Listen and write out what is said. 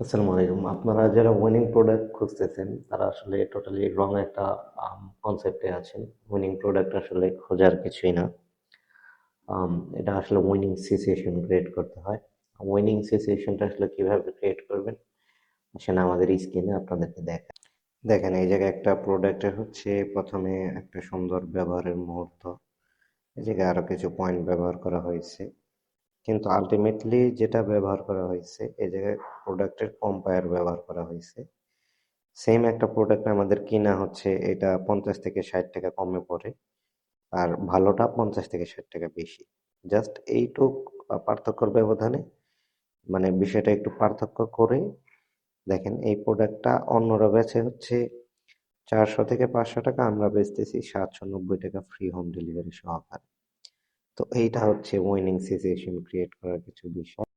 আসসালামু আলাইকুম। আপনারা যারা উইনিং প্রোডাক্ট খুঁজতেছেন তারা আসলে টোটালি রং একটা কনসেপ্টে আছেন। উইনিং প্রোডাক্ট আসলে খোঁজার কিছুই না। এটা আসলে উইনিং সিচুয়েশন ক্রিয়েট করতে হয়। উইনিং সিচুয়েশনটা আসলে কিভাবে ক্রিয়েট করবেন আসলে আমাদের স্ক্রিনে আপনাদেরকে দেখেন। দেখেন এই জায়গায় একটা প্রোডাক্টের হচ্ছে প্রথমে একটা সুন্দর ব্যবহারের মুহূর্ত, এই জায়গায় আরো কিছু পয়েন্ট ব্যবহার করা হয়েছে, কিন্তু আলটিমেটলি যেটা ব্যবহার করা হয়েছে এই জায়গায় প্রোডাক্টের কম্পায়ার ব্যবহার করা হয়েছে। সেম একটা প্রোডাক্ট আমাদের কিনা হচ্ছে এটা 50 থেকে 60 টাকা কমে পড়ে, আর ভালোটা 50 থেকে 60 টাকা বেশি। জাস্ট এইটুক পার্থক্যর ব্যবধানে মানে বিষয়টা একটু পার্থক্য করে দেখেন, এই প্রোডাক্টটা অন্যরা বেচে হচ্ছে 400 থেকে 500 টাকা, আমরা বেচতেছি 790 টাকা ফ্রি হোম ডেলিভারি সহকারে। তো এইটা হচ্ছে উইনিং সিচুয়েশন ক্রিয়েট করার কিছু বিষয়।